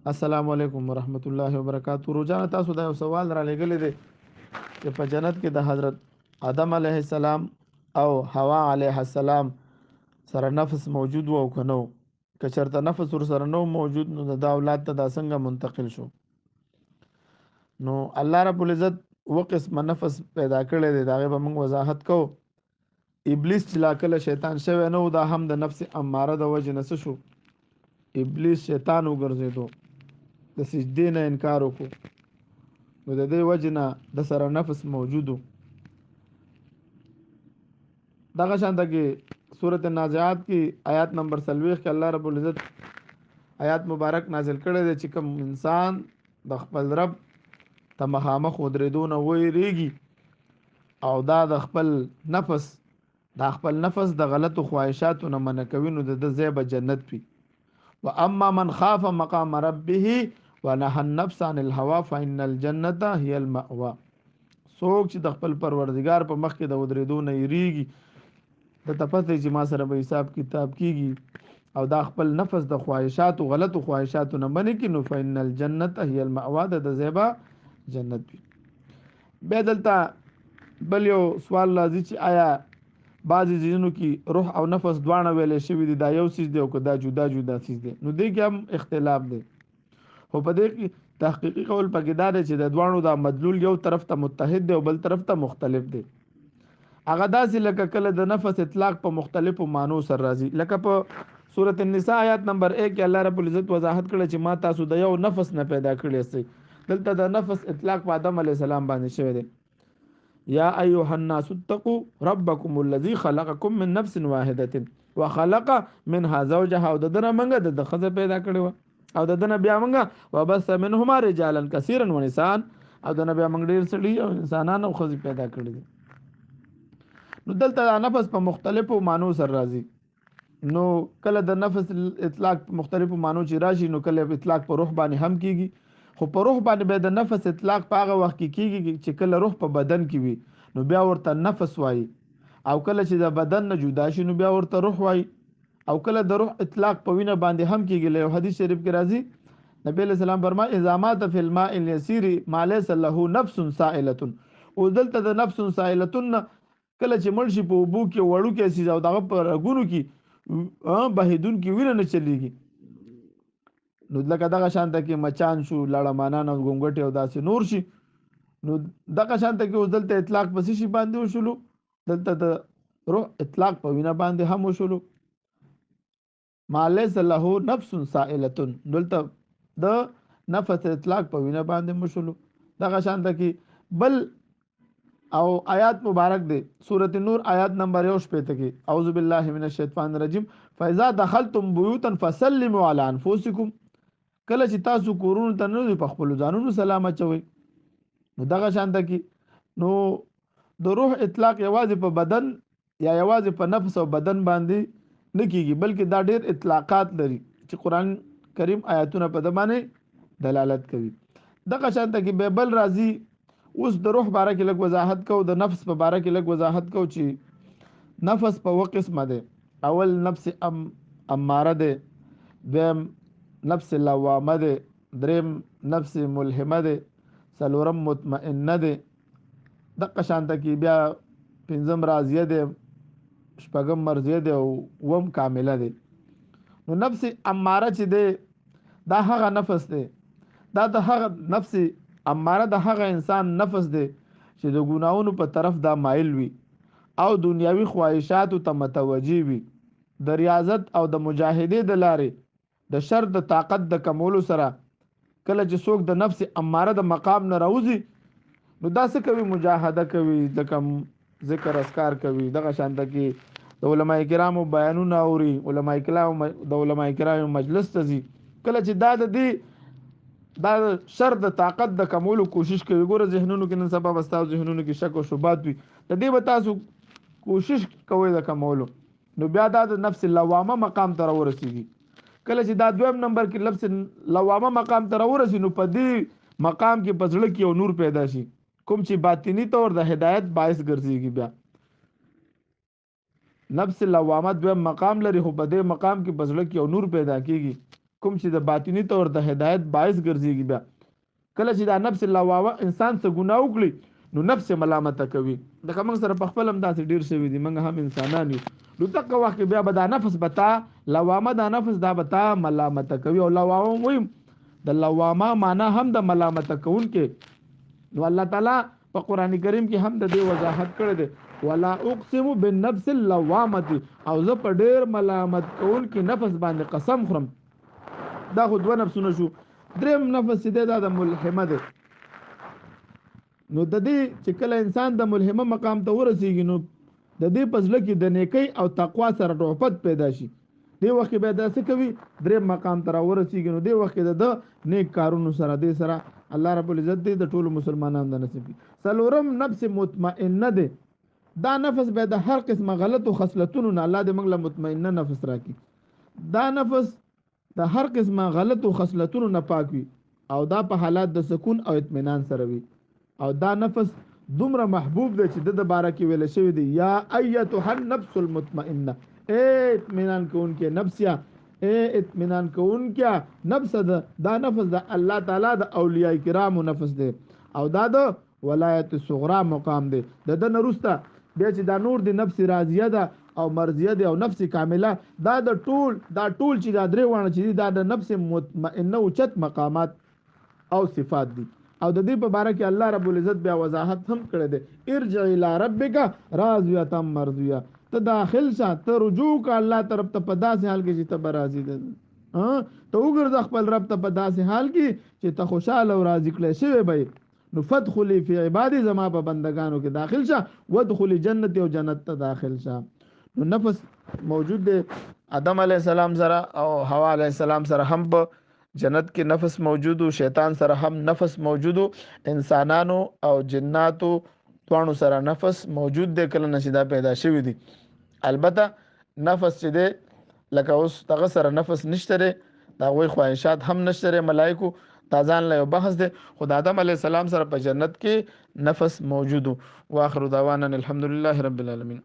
السلام علیکم ورحمت الله وبرکاتہ. روزانه تاسو دا یو سوال را لګلې دی چې په جنت کې د حضرت آدم علیه السلام او حوا علیه السلام سره نفس موجود و او کنه که چرته نفس ور سره نو موجود نو د اولاد ته دا څنګه منتقل شو. نو الله رب العزت و قسم نفس پیدا کړی دی دا به موږ وضاحت کوو. ابلیس چې لا کله شیطان شوی نو دا هم د نفس اماره د وجه نه شو. ابلیس شیطان وګرځیدو د سجدې نه انکار وکړو نو د دې وجه نه د سره نفس موجودو. دغه شانته کې سورۃ النازعات کې آیات نمبر 40 کې الله رب العزت آیات مبارک نازل کړی دی چې کوم انسان د خپل رب ته مخامخ ودرېدو نه ویریږي او دا د خپل نفس د غلطو خواهشاتو نه منع کوي نو د ځای به جنت وي. واما من خاف مقام ربه ونهى النفس عن الهوى فإن الجنة هي المأوى. څوک چې د خپل پروردگار په مخ کې د ودرېدو نه یریږي د تپته چې ما سره به حساب کتاب کیږي او دا خپل نفس د خواهشاتو غلطو خواهشاتو نه منې کې نو فإن الجنة هي المأوى د زیبا جنت وي. بیا دلته بل یو سوال راځي چې آیا بعضی ځینو کې روح او نفس دواړه ویلې شوی دي دا یو څه دی او که دا جدا جدا څه دي نو دې کې هم اختلاف دی. خو په دې کې تحقیقي قول پکې دا دی چې د دواړو دا مدلول یو طرف ته متحد دی او بل طرف ته مختلف دی. هغه داسې لکه کله د نفس اطلاق په مختلفو معنو سره راځي لکه په سورۃ النساء آیات نمبر 1 کې الله رب العزت وضاحت کړی چې ما تاسو د یو نفس نه پیدا کړی سي. دلته د نفس اطلاق په آدم علی السلام باندې شوی دی. یا ایها الناس اتقوا ربکم الذی خلقکم من نفس واحده وخلق منها زوجها او دنه منګه د خزه پیدا کړو او دنه بیا منګه وبث منهما رجالا كثيرا ونساء او دنه بیا منګ ډیر سړي او انسانان او خزه پیدا کړی. نو دلته نفس په مختلفو معنو سره راځي. نو کله د نفس اطلاق په مختلفو معنو چې راشي نو کله اطلاق په روح باندې هم کیږي. خو په روح باندې به د نفس اطلاق په هغه وخت کې کیږي چې کله روح په بدن کې وي نو بیا ورته نفس وایي او کله چې د بدن نه جدا شي نو بیا ورته روح وایي او کله د روح اطلاق په وینه باندې هم کیږي. له حدیث شریف کې راځي نبی له سلام فرمایي اذا مات في الماء اليسير ما ليس له نفس سائله. او دلته د نفس سائله کله چې مړ شي په وبو کې وړو کې سي او دغه په رګونو کې بهیدون کې وینه نه چلیږي نو لکه دغه شانته کې مچان شو لړمانان او ګونګټي او داسې نور شي نو دغه شانته کې اوس دلته اطلاق پسې شي باندې وشلو دلته د روح اطلاق په وینه باندې هم وشلو ما ليس له نفس سائله دلته د نفس اطلاق په وینه باندې وشلو. دغه شانته کې بل او آیات مبارک دی سورۃ النور آیات نمبر 1 کې اعوذ بالله من الشیطان الرجیم فاذا دخلتم بيوتا فسلموا على انفسكم. کله چې تاسو کورونو ته نه په خپل ځانونو سلام اچوي نو دغه شانته کې نو د روح اطلاق یوازې په بدن یا یوازې په نفس او بدن باندې نه کیږي بلکې دا ډېر اطلاقات لري چې قران کریم آیاتونه په دمانه دلالت کوي. دغه شانته کې به بل راځي اوس د روح باره کې لږ وضاحت کو د نفس په باره کې لږ وضاحت کو چې نفس په وو قسمه ده. اول نفس اماره ده دویم نفس لوامه ده دریم نفس ملهمه ده څلورم مطمئنه ده دغه شانته کې بیا پنځم راضیه ده شپږم مرضیه ده او وم کامله ده. نو نفس اماره چې ده دا هغه نفس ده دا د هغه نفس اماره د هغه انسان نفس دی چې د ګناونو په طرف دا مایل وي او دنیاوي خواهشاتو ته متوجي وي د ریاضت او د مجاهدې د لارې د شر د طاقت د کمولو سره کله چې څوک د نفس اماره د مقام نه راوځي نو دا څه کوي مجاهده کوي ځکه ذکر اسکار کوي. دغه شانته کې د علماء کرامو بیانونه اوري د علماء کرامو مجلس ته ځي کله چې دا د دې دا شر د طاقت د کمولو کوشش کوي. ګوره ذهنونو کې نن سبا بستاو ذهنونو کې شک او شبهات وي د دې به تاسو کوشش کوئ د کمولو نو بیا دا د نفس لوامه مقام ته ورسیږي. کله چې دا دویم نمبر کې لفظ لوامه مقام ته ورسي نو په دې مقام کې پزړه کې یو نور پیدا شي کوم چې باطینی طور د هدایت باعث ګرځيږي. بیا نفس لوامه دویم مقام لري خو په دې مقام کې پزړه کې یو نور پیدا کیږي کوم چې د باطینی تور د هدایت باعث ګرځيږي. بیا کله چې دا نفس لواوه انسان څه ګناه وکړي نو نفس ملامت کوي. د کوم سره په خپل هم داسې ډیر شوی دي، موږ هم انسانان یو. نو تک وخت بیا به دا نفس بتا لوامه، دا نفس دا بتا ملامت کوي. او لوامه ویم د لوامه معنا هم د ملامت کون کې. نو الله تعالی په قران کریم کې هم د دې وضاحت کړی دی، ولا اقسم بالنفس اللوامه، او زه په ډیر ملامت کون کې نفس باندې قسم خورم. دا خو دوه نفسونه شو. دریم نفس چې دا د ملهمه دی. نو د دې چې کله انسان د ملهمه مقام ته ورسیږي نو د دې پزله کې د نیکی او تقوا سره رغبت پیدا شي. دی وخت به دا څه کوي، دریم مقام ته ورسیږي نو دی وخت د نیک کارونو سره دی سره الله رب العزت دې د ټولو مسلمانانو د نصیب. سلورم نفس مطمئنه ده. دا نفس به د هر قسمه غلطو خصلتونو نه الله دې موږ له مطمئنه نفس راکړي. دا نفس د هر قسمه غلطو خصلتونو نه پاک وي او دا په حالات د سکون او اطمینان سره وي. او دا نفس دومره محبوب دی چې د باره کې ویل شوی دی یا ایتها النفس المطمئنه، اے اطمینان کوونکې نفس، یا اے اطمینان کوونکې نفس. دا نفس د الله تعالی د اولیاء کرامو نفس دی او دا د ولایت صغرا مقام دی. د نرسته بیا چې دا نور دی نفس راضیه ده او مرضیه ده او نفس کامله، دا ټول چې دا درې وانه چې دا د نفس مطمئنه او چت مقامات او صفات دي. او د دې په باره کې الله رب العزت بیا وضاحت هم کړی دی، ارجع الى ربک راضیه مرضیه. ته داخل شه، ته رجوع کا الله طرف ته په داسې حال کې چې ته راضي ده. ته وګرځه خپل رب ته په داسې حال کې چې ته خوشاله او راضي کړی شوی به. نو فدخلی فی عبادی، زما په بندگانو کې داخل شه، ودخلی جنت، او جنت ته داخل شه. نو نفس موجود دی آدم علیه السلام سره او حوا علیه السلام سره هم په جنت کې نفس موجودو، شیطان سره هم نفس موجودو، انسانانو او جناتو توانو سره نفس موجود دی کله نشي دا پیدا شوی دی. البته نفس چې دی لکه اوس دغه سره نفس نشته دی، دا غوي خواهشات هم نشته دی ملائکو، دا ځان له بحث دی. خو د آدم علیه السلام سره په جنت کې نفس موجودو. واخر دعوانا الحمدلله رب العالمین.